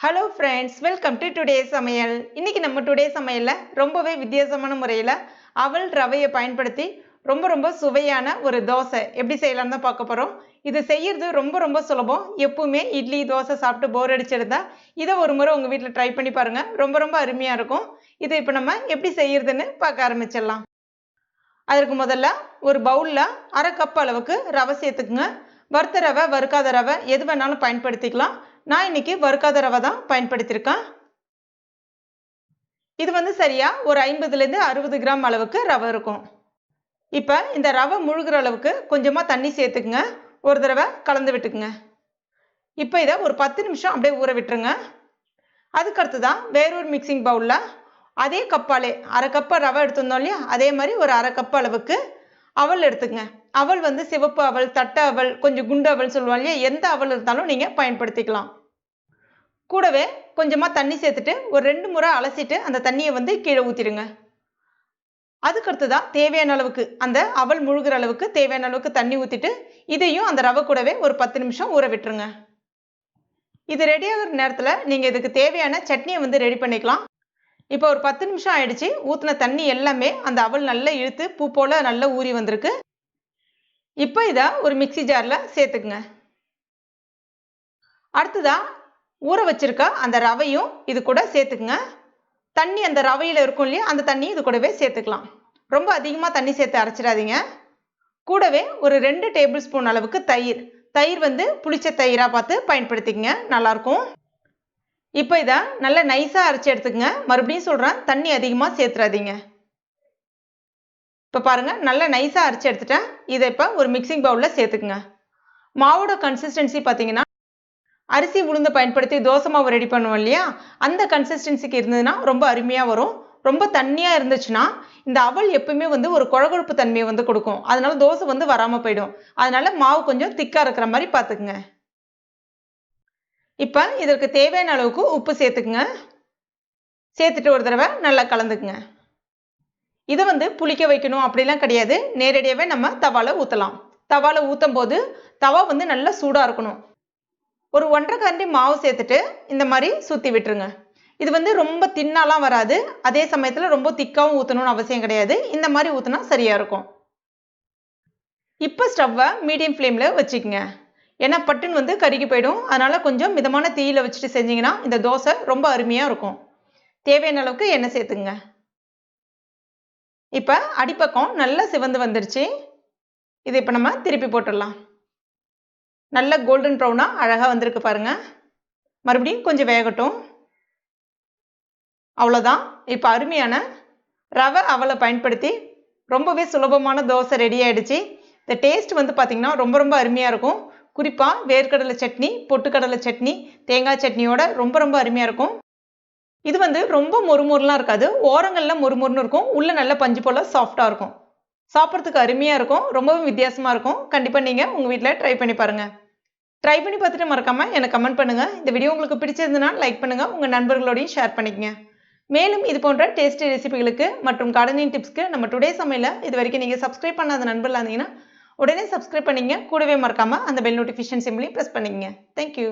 Hello friends, welcome to today சமையல். இன்னைக்கு நம்ம டுடே சமையலில் ரொம்பவே வித்தியாசமான முறையில் அவல் ரவையை பயன்படுத்தி ரொம்ப ரொம்ப சுவையான ஒரு தோசை எப்படி செய்யலாம்னு தான் பார்க்க போகிறோம். இது செய்யறது ரொம்ப ரொம்ப சுலபம். எப்பவுமே இட்லி தோசை சாப்பிட்டு போர் அடிச்சிருந்தா இதை ஒரு முறை உங்கள் வீட்டில் ட்ரை பண்ணி பாருங்கள். ரொம்ப ரொம்ப அருமையாக இருக்கும். இதை இப்போ நம்ம எப்படி செய்யறதுன்னு பார்க்க ஆரம்பிச்சிடலாம். அதற்கு முதல்ல ஒரு பவுலில் அரை கப் அளவுக்கு ரவை சேர்த்துக்குங்க. வறுத்த ரவை வறுக்காத ரவை எது வேணாலும் பயன்படுத்திக்கலாம். நான் இன்னைக்கு வறுக்காத ரவை தான் பயன்படுத்தியிருக்கேன். இது சரியா ஒரு 50லேருந்து 60 கிராம் அளவுக்கு ரவை இருக்கும். இப்போ இந்த ரவை முழுகிற அளவுக்கு கொஞ்சமாக தண்ணி சேர்த்துக்குங்க. ஒரு தடவை கலந்து விட்டுக்குங்க. இப்போ இதை ஒரு 10 நிமிஷம் அப்படியே ஊற விட்டுருங்க. அதுக்கடுத்து தான் வேறொரு மிக்சிங் பவுலில் அதே கப்பாலே அரை கப்பை ரவை எடுத்துருந்தோம் இல்லையா, அதே மாதிரி ஒரு அரை கப் அளவுக்கு அவல் எடுத்துக்கங்க. அவல் சிவப்பு அவல், தட்டை அவல், கொஞ்சம் குண்டு அவல் சொல்லுவாங்க இல்லையா, எந்த அவல் இருந்தாலும் நீங்கள் பயன்படுத்திக்கலாம். கூடவே கொஞ்சமாக தண்ணி சேர்த்துட்டு ஒரு 2 முறை அலசிட்டு அந்த தண்ணியை கீழே ஊற்றிடுங்க. அதுக்கடுத்து தான் தேவையான அளவுக்கு அந்த அவல் முழுகிற அளவுக்கு தேவையான அளவுக்கு தண்ணி ஊற்றிட்டு இதையும் அந்த ரவை கூடவே ஒரு 10 நிமிஷம் ஊற விட்டுருங்க. இது ரெடியாகிற நேரத்தில் நீங்கள் இதுக்கு தேவையான சட்னியை ரெடி பண்ணிக்கலாம். இப்போ ஒரு 10 நிமிஷம் ஆயிடுச்சு. ஊற்றின தண்ணி எல்லாமே அந்த அவல் நல்லா இழுத்து பூ போல் நல்லா ஊறி வந்திருக்கு. இப்போ இதை ஒரு மிக்சி ஜாரில் சேர்த்துக்குங்க. அடுத்ததான் ஊற வச்சிருக்க அந்த ரவையும் இது கூட சேர்த்துக்குங்க. தண்ணி அந்த ரவையில் இருக்கும் இல்லையா, அந்த தண்ணி இது கூடவே சேர்த்துக்கலாம். ரொம்ப அதிகமாக தண்ணி சேர்த்து அரைச்சிடாதீங்க. கூடவே ஒரு 2 டேபிள் ஸ்பூன் அளவுக்கு தயிர் புளிச்ச தயிராக பார்த்து பயன்படுத்திக்கங்க, நல்லாயிருக்கும். இப்போ இதை நல்லா நைஸாக அரைச்சி எடுத்துக்கங்க. மறுபடியும் சொல்கிறேன், தண்ணி அதிகமாக சேர்த்துறாதீங்க. இப்போ பாருங்கள், நல்லா நைஸாக அரைச்சி எடுத்துட்டேன். இதை இப்போ ஒரு மிக்சிங் பவுலில் சேர்த்துக்குங்க. மாவோட கன்சிஸ்டன்சி பார்த்தீங்கன்னா அரிசி உளுந்து பயன்படுத்தி தோசை மாவு ரெடி பண்ணுவோம் இல்லையா, அந்த கன்சிஸ்டன்சிக்கு இருந்ததுன்னா ரொம்ப அருமையாக வரும். ரொம்ப தண்ணியாக இருந்துச்சுன்னா இந்த அவல் எப்பவுமே ஒரு குழகுழப்பு தன்மையை கொடுக்கும். அதனால தோசை வராமல் போயிடும். அதனால மாவு கொஞ்சம் திக்காக இருக்கிற மாதிரி பார்த்துக்குங்க. இப்போ இதற்கு தேவையான அளவுக்கு உப்பு சேர்த்துக்குங்க. சேர்த்துட்டு ஒரு தடவை நல்லா கலந்துக்குங்க. இதை புளிக்க வைக்கணும் அப்படிலாம் கிடையாது. நேரடியாகவே நம்ம தவால ஊற்றலாம். தவால ஊற்றும் போது தவா நல்லா சூடாக இருக்கணும். ஒரு 1.5 கரண்டி மாவு சேர்த்துட்டு இந்த மாதிரி சுற்றி விட்டுருங்க. இது ரொம்ப தின்னாலாம் வராது. அதே சமயத்தில் ரொம்ப திக்காவும் ஊற்றணும்னு அவசியம் கிடையாது. இந்த மாதிரி ஊற்றினா சரியாக இருக்கும். இப்போ ஸ்டவ்வை மீடியம் ஃப்ளேமில் வச்சுக்கோங்க. ஏன்னா பட்டுன்னு கருகி போயிடும். அதனால் கொஞ்சம் மிதமான தீயில் வச்சுட்டு செஞ்சிங்கன்னா இந்த தோசை ரொம்ப அருமையாக இருக்கும். தேவையான அளவுக்கு எண்ணெய் சேர்த்துங்க. இப்போ அடிப்பக்கம் நல்லா சிவந்து வந்துடுச்சு. இதை இப்போ நம்ம திருப்பி போட்டுடலாம். நல்ல கோல்டன் ப்ரௌனாக அழகாக வந்திருக்கு பாருங்கள். மறுபடியும் கொஞ்சம் வேகட்டும். அவ்வளோதான். இப்போ அருமையான ரவை அவலை பயன்படுத்தி ரொம்பவே சுலபமான தோசை ரெடி ஆகிடுச்சு. இந்த டேஸ்ட் பார்த்திங்கன்னா ரொம்ப ரொம்ப அருமையாக இருக்கும். குறிப்பாக வேர்க்கடலை சட்னி, பொட்டுக்கடலை சட்னி, தேங்காய் சட்னியோட ரொம்ப ரொம்ப அருமையாக இருக்கும். இது ரொம்ப மொறுமொறுலாம் இருக்காது. ஓரங்களில் மொறுமொறுன்னு இருக்கும். உள்ளே நல்ல பஞ்சு போல் சாஃப்டாக இருக்கும். சாப்பிட்றதுக்கு அருமையாக இருக்கும். ரொம்பவும் வித்தியாசமாக இருக்கும். கண்டிப்பாக நீங்கள் உங்கள் வீட்டில் ட்ரை பண்ணி பாருங்கள். ட்ரை பண்ணி பார்த்துட்டு மறக்காமல் எனக்கு கமெண்ட் பண்ணுங்கள். இந்த வீடியோ உங்களுக்கு பிடிச்சிருந்ததுன்னா லைக் பண்ணுங்கள். உங்கள் நண்பர்களோடையும் ஷேர் பண்ணிக்கங்க. மேலும் இது போன்ற டேஸ்டி ரெசிபிகளுக்கு மற்றும் கார்டனிங் டிப்ஸ்க்கு நம்ம டுடே சமையலை இது வரைக்கும் நீங்கள் சப்ஸ்கிரைப் பண்ணாத நண்பர்களாக இருந்தீங்கன்னா உடனே சப்ஸ்கிரைப் பண்ணிங்க. கூடவே மறக்காமல் அந்த பெல் நோட்டிஃபிகேஷன் சிம்பிளையும் ப்ரெஸ் பண்ணிக்கங்க. தேங்க்யூ.